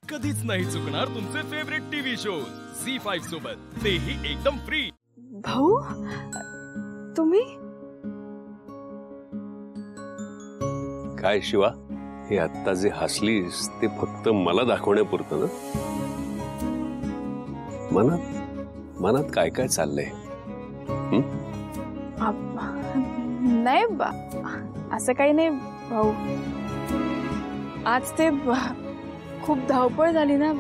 कधीच नाही चुकणार तुमचे फेवरेट टीव्ही शोज झी5 सोबत, तेही एकदम फ्री। भाऊ, तुम्ही काय शिवा, हे आत्ता जे हसलीस ते फक्त मला दाखवण्यापुरतं ना? मनात काय काय चाललंय? नाही असं काही नाही भाऊ, आज ते खूप धावपळ झाली ना,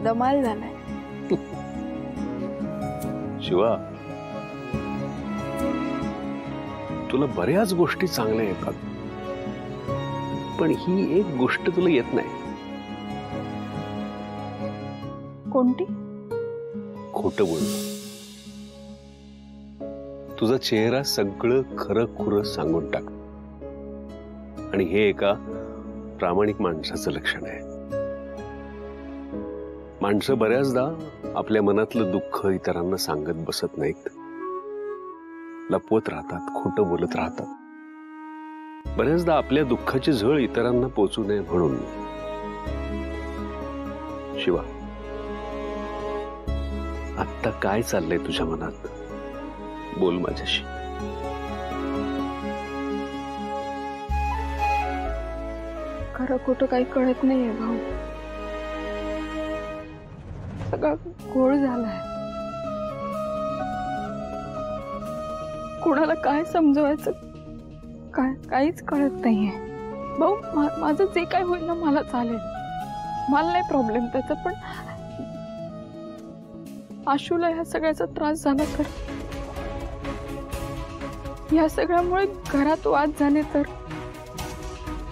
दमाल झालाय। शिवा, तुला बऱ्याच गोष्टी चांगल्या येतात, पण ही एक गोष्ट तुला येत नाही। कोणती? खोटं बोलणं। तुझा चेहरा सगळं खरं खुरं सांगून टाक, आणि हे एका प्रामाणिक माणसाचं लक्षण आहे। माणसं बऱ्याचदा आपल्या मनातलं दुःख इतरांना सांगत बसत नाहीत, लपवत राहतात, खोटं बोलत राहतात। बऱ्याचदा आपल्या दुःखाची झळ इतरांना पोचू नये म्हणून। शिवा, आत्ता काय चाललंय तुझ्या मनात? बोल माझ्याशी। खरं खोटं काही कळत नाहीये भाऊ, सगळं घोळ झालाय। कोणाला काय समजवायचं काहीच कळत नाहीये भाऊ। माझं जे काय होईल ना मला चालेल, मला नाही प्रॉब्लेम त्याचा, पण आशूला ह्या सगळ्याचा त्रास झाला तर, या सगळ्यामुळे घरात वाद झाले तर,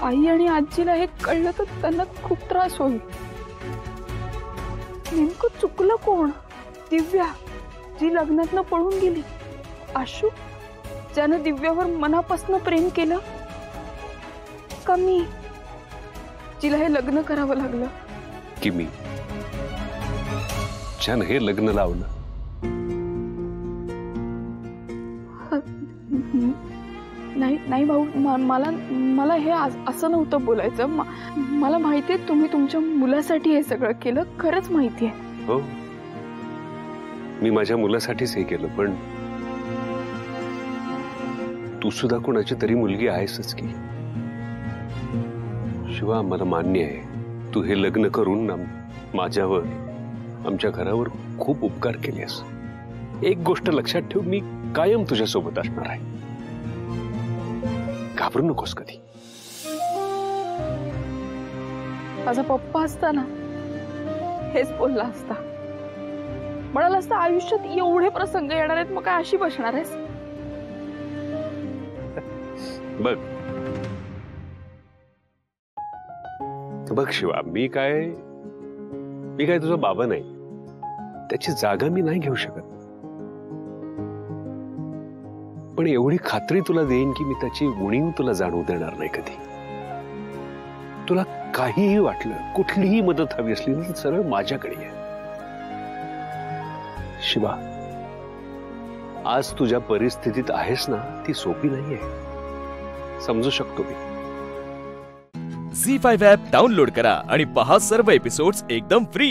आई आणि आजीला हे कळलं तर त्यांना खूप त्रास होईल। नेमकं चुकलं कोण? दिव्या, जी लग्नातनं पळून गेली, आशू ज्यानं दिव्यावर मनापासून प्रेम केलं, का मी जिला हे लग्न करावं लागलं? की मी ज्यानं हे लग्न लावलं? नाही भाऊ, मला हे असं नव्हतं बोलायचं। मला माहितीये तुम्ही तुमच्या मुलासाठी हे सगळं केलं, खरंच माहितीये। हो, मी माझ्या मुलासाठीच हे केलं, पण तू सुद्धा कोणाची तरी मुलगी आहेसच की। शिवा, मला मान्य आहे तू हे लग्न करून माझ्यावर, आमच्या घरावर खूप उपकार केलेस। एक गोष्ट लक्षात ठेव, मी कायम तुझ्या सोबत असणार आहे, घाबरू नकोस कधी। माझा पप्पा असता ना, हेच बोलला असता, म्हणाला असता आयुष्यात एवढे प्रसंग येणार आहेत, मग काय अशी बसणार आहेस? बघ शिवा, मी काय तुझा बाबा नाही, त्याची जागा मी नाही घेऊ शकत, पण एवढी खात्री तुला देईन की मी त्याची उणीव तुला जाणवू देणार नाही कधी। तुला काहीही वाटलं, कुठलीही मदत हवी असली तर सरळ माझ्याकडे ये। शिवा, आज तुझ्या परिस्थितीत आहेस ना, ती सोपी नाहीये, समजू शकतो मी। झी5 ॲप डाउनलोड करा आणि पहा सर्व एपिसोड्स एकदम फ्री।